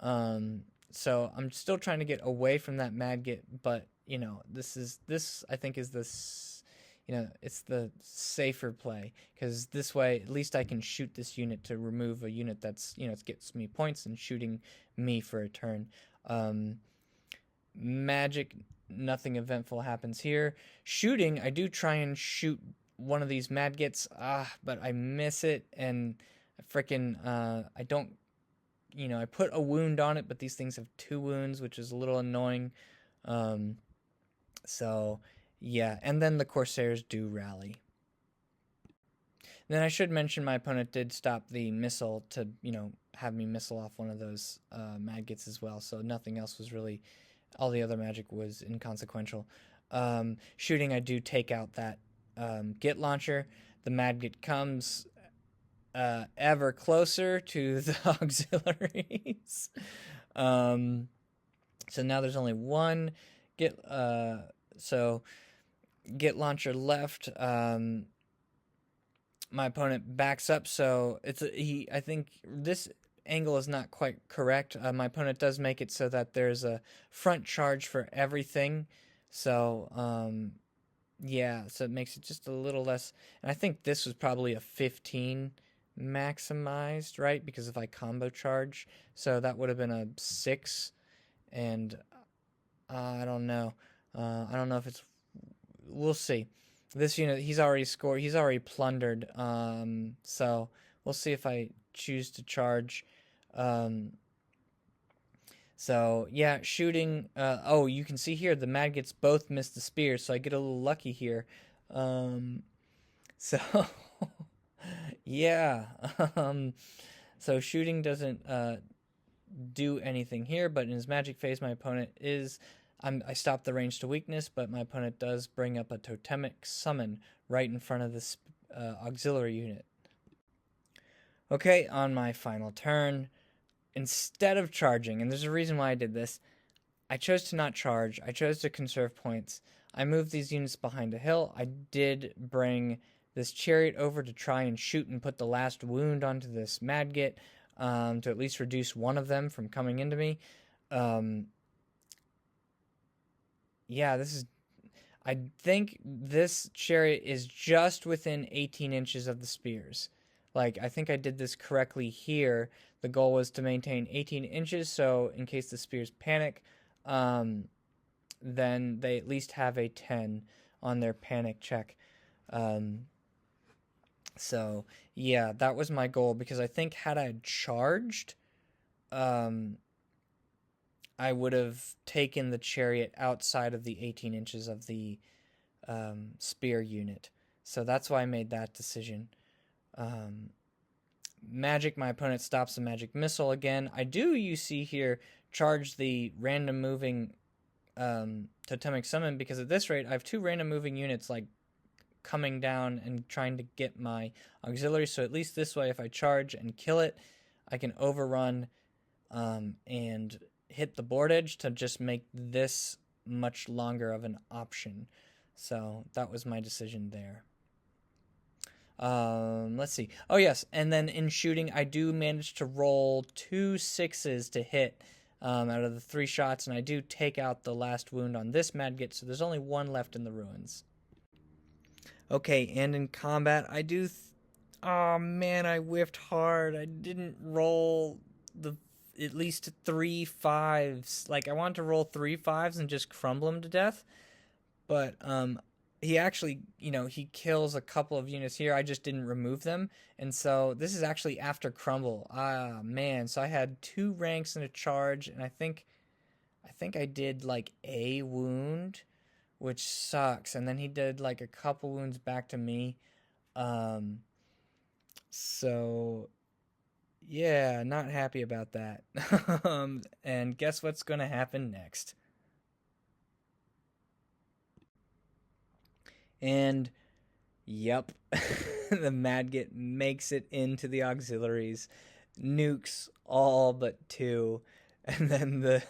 So I'm still trying to get away from that Madget, but this I think is it's the safer play, because this way at least I can shoot this unit to remove a unit that's it gets me points and shooting me for a turn. Magic, nothing eventful happens here. Shooting, I do try and shoot one of these madgets, but I miss it, and I don't, I put a wound on it, but these things have 2 wounds, which is a little annoying. So yeah, and then the Corsairs do rally. Then I should mention my opponent did stop the missile to, have me missile off one of those madgets as well, so nothing else was really, all the other magic was inconsequential. Shooting, I do take out that Git launcher. The Madget comes ever closer to the auxiliaries. So now there's only one Git launcher left. My opponent backs up, so I think this angle is not quite correct. My opponent does make it so that there's a front charge for everything. So, yeah, so it makes it just a little less. And I think this was probably a 15 maximized, right? Because if I combo charge, so that would have been a 6. And I don't know. I don't know if it's. We'll see. This unit, he's already scored. He's already plundered. So we'll see if I choose to charge. So yeah, shooting. You can see here the Madgets both missed the spear, so I get a little lucky here. So yeah. So shooting doesn't do anything here, but in his magic phase, my opponent is. I stop the range to weakness, but my opponent does bring up a totemic summon right in front of this auxiliary unit. Okay, on my final turn, instead of charging, and there's a reason why I did this, I chose to not charge. I chose to conserve points. I moved these units behind a hill. I did bring this chariot over to try and shoot and put the last wound onto this Madget to at least reduce one of them from coming into me. Yeah, I think this chariot is just within 18 inches of the spears. Like, I think I did this correctly here. The goal was to maintain 18 inches, so in case the spears panic, then they at least have a 10 on their panic check. So, yeah, that was my goal, because I think had I charged, I would have taken the chariot outside of the 18 inches of the spear unit. So that's why I made that decision. Magic, my opponent stops the magic missile again. I do, you see here, charge the random moving totemic summon, because at this rate I have 2 random moving units like coming down and trying to get my auxiliary. So at least this way, if I charge and kill it, I can overrun and hit the board edge to just make this much longer of an option. So that was my decision there. Let's see. Oh yes, and then in shooting, I do manage to roll 2 6s to hit out of the 3 shots, and I do take out the last wound on this Madgit, so there's only 1 left in the ruins. Okay, and in combat, I do... oh man, I whiffed hard. I didn't roll at least 3 5s. Like, I wanted to roll 3 5s and just crumble him to death, but he actually, he kills a couple of units here. I just didn't remove them. And so this is actually after crumble. Ah, man. So I had 2 ranks and a charge, and I think I did like a wound, which sucks. And then he did like a couple wounds back to me. So yeah, not happy about that. And guess what's going to happen next? And yep, the Madgit makes it into the auxiliaries, nukes all but 2, and then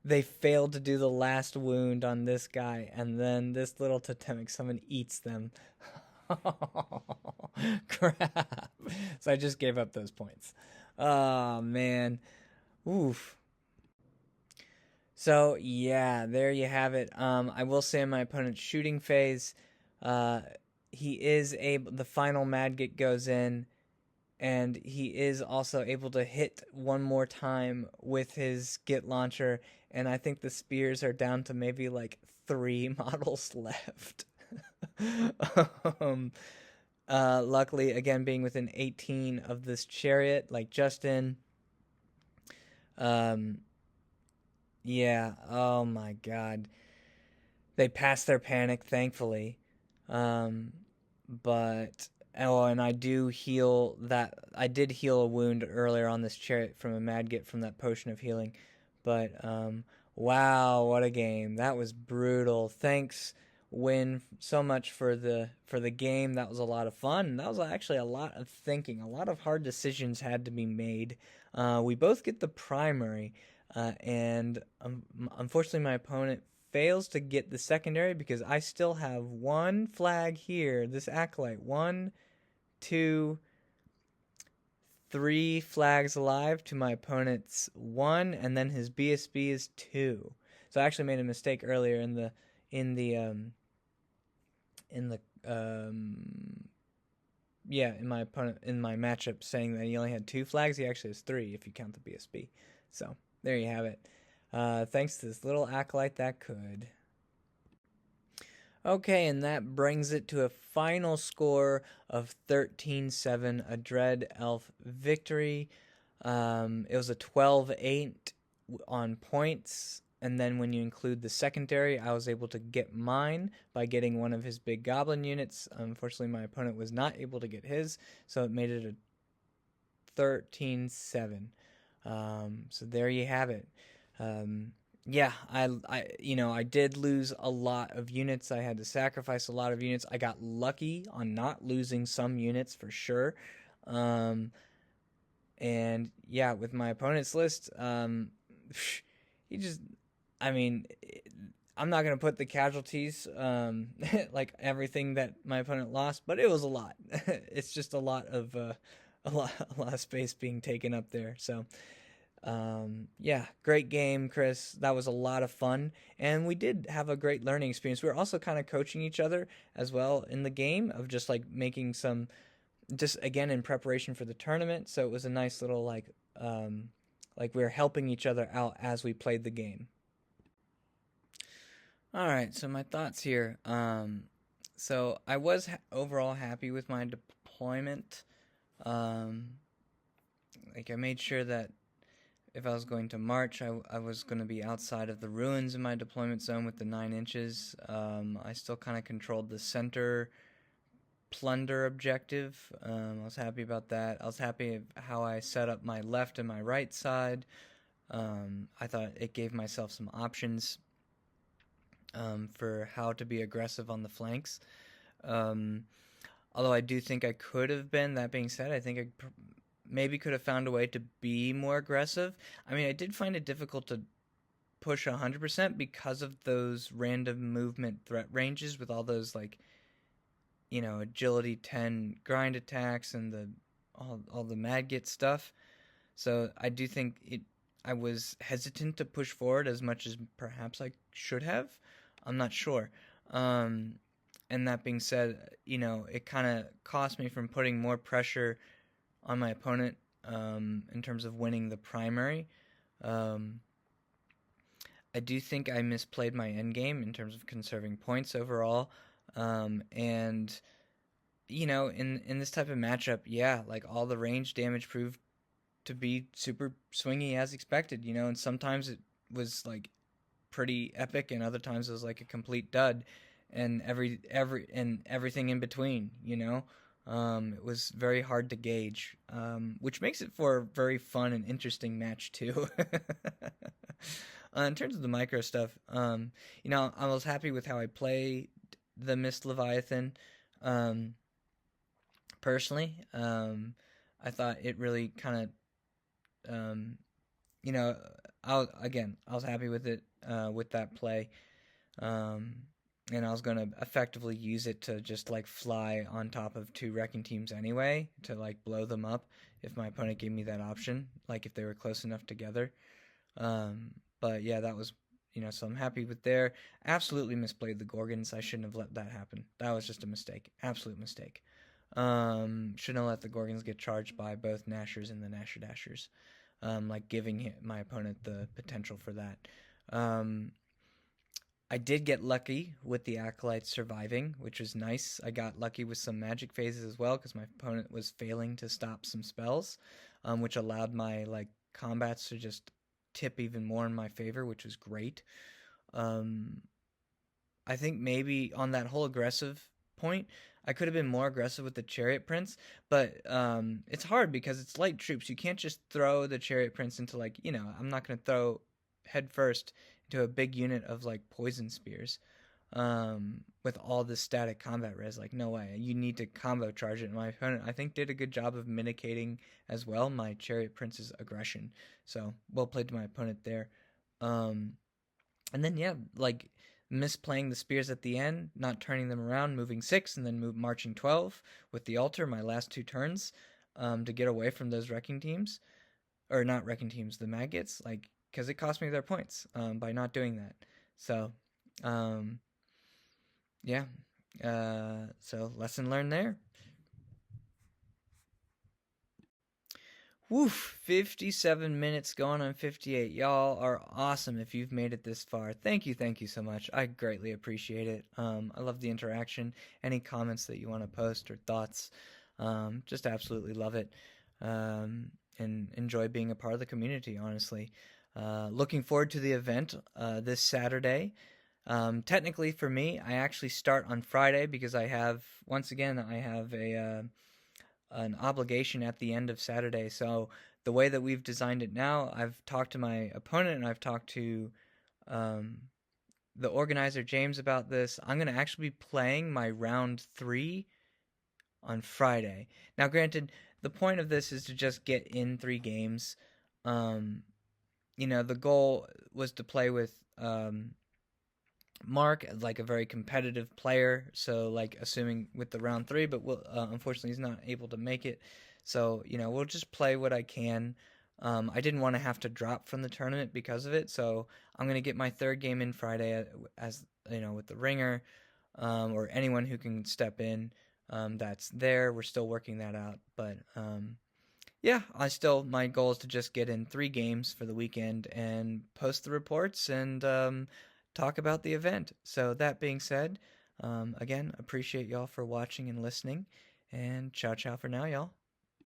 they fail to do the last wound on this guy, and then this little totemic summon eats them. Crap. So I just gave up those points. Oh, man. Oof. So, yeah, there you have it. I will say in my opponent's shooting phase, he is able, the final Madgit goes in, and he is also able to hit one more time with his Git launcher, and I think the spears are down to maybe like 3 models left. Luckily, again, being within 18 of this chariot, like Justin, yeah, oh my god. They passed their panic, thankfully. But, oh, and I did heal a wound earlier on this chariot from a Madgit from that potion of healing. But, wow, what a game. That was brutal. Thanks, Win, so much for the game. That was a lot of fun. That was actually a lot of thinking. A lot of hard decisions had to be made. We both get the primary, and unfortunately my opponent fails to get the secondary because I still have 1 flag here. This acolyte, 1, 2, 3 flags alive to my opponent's 1, and then his BSB is 2. So I actually made a mistake earlier in my matchup saying that he only had 2 flags. He actually has 3 if you count the BSB. So there you have it. Thanks to this little acolyte that could. Okay, and that brings it to a final score of 13-7, a Dread Elf victory. It was a 12-8 on points, and then when you include the secondary, I was able to get mine by getting one of his big goblin units. Unfortunately, my opponent was not able to get his, so it made it a 13-7. So there you have it. Yeah, I did lose a lot of units. I had to sacrifice a lot of units. I got lucky on not losing some units for sure. And yeah, with my opponent's list, he just, I'm not going to put the casualties, like everything that my opponent lost, but it was a lot. It's just a lot of space being taken up there. So, yeah, great game, Chris. That was a lot of fun, and we did have a great learning experience. We were also kind of coaching each other as well in the game of just like making some, just again in preparation for the tournament. So it was a nice little like we were helping each other out as we played the game. All right, so my thoughts here. So I was overall happy with my deployment. Like I made sure that if I was going to march, I was going to be outside of the ruins in my deployment zone with the 9 inches. I still kind of controlled the center plunder objective. I was happy about that. I was happy how I set up my left and my right side. I thought it gave myself some options for how to be aggressive on the flanks. Although I do think I could have been, that being said, I think I maybe could have found a way to be more aggressive. I did find it difficult to push 100% because of those random movement threat ranges with all those agility 10 grind attacks and all the Madgit stuff. So I do think I was hesitant to push forward as much as perhaps I should have. I'm not sure. Um, and that being said, it kind of cost me from putting more pressure on my opponent in terms of winning the primary. Um, I do think I misplayed my endgame in terms of conserving points overall. And in this type of matchup, yeah, like all the range damage proved to be super swingy as expected. And sometimes it was like pretty epic, and other times it was like a complete dud, and everything in between. It was very hard to gauge, which makes it for a very fun and interesting match too. In terms of the micro stuff, I was happy with how I played the Mist Leviathan. Um, Personally, I thought it really kind of, you know, I was happy with it, with that play, um, and I was gonna effectively use it to just like fly on top of two wrecking teams anyway to like blow them up if my opponent gave me that option, like if they were close enough together. Um, but yeah, that was, so I'm happy with there. Absolutely misplayed the Gorgons. I shouldn't have let that happen. That was just a mistake. Absolute mistake. Shouldn't have let the Gorgons get charged by both Nashers and the Nasher Dashers. Like giving my opponent the potential for that. Um, I did get lucky with the Acolytes surviving, which was nice. I got lucky with some magic phases as well because my opponent was failing to stop some spells, which allowed my like combats to just tip even more in my favor, which was great. Um, I think maybe on that whole aggressive point, I could have been more aggressive with the Chariot Prince, but it's hard because it's light troops. You can't just throw the Chariot Prince into like, I'm not going to throw head first into a big unit of like poison spears with all this static combat res. Like, no way. You need to combo charge it. And my opponent, I think, did a good job of mitigating as well my Chariot Prince's aggression. So, well played to my opponent there. Um, and then, yeah, like misplaying the spears at the end, not turning them around, moving 6, and then marching 12 with the altar my last 2 turns to get away from those wrecking teams. Or not wrecking teams, the maggots, like, because it cost me their points by not doing that. So, um, yeah. So, lesson learned there. Woof, 57 minutes going on 58. Y'all are awesome if you've made it this far. Thank you so much. I greatly appreciate it. I love the interaction. Any comments that you want to post or thoughts, just absolutely love it. And enjoy being a part of the community, honestly. Looking forward to the event this Saturday. Technically, for me, I actually start on Friday because I have an obligation at the end of Saturday. So the way that we've designed it now, I've talked to my opponent and I've talked to the organizer James about this. I'm going to actually be playing my round 3 on Friday. Now, granted, the point of this is to just get in 3 games. The goal was to play with Mark, like a very competitive player, so like assuming with the round 3, but unfortunately he's not able to make it. So we'll just play what I can. I didn't want to have to drop from the tournament because of it, so I'm gonna get my 3rd game in Friday as with the ringer, or anyone who can step in. That's there. We're still working that out, but yeah, my goal is to just get in 3 games for the weekend and post the reports and talk about the event. So that being said, again, appreciate y'all for watching and listening, and ciao for now, y'all.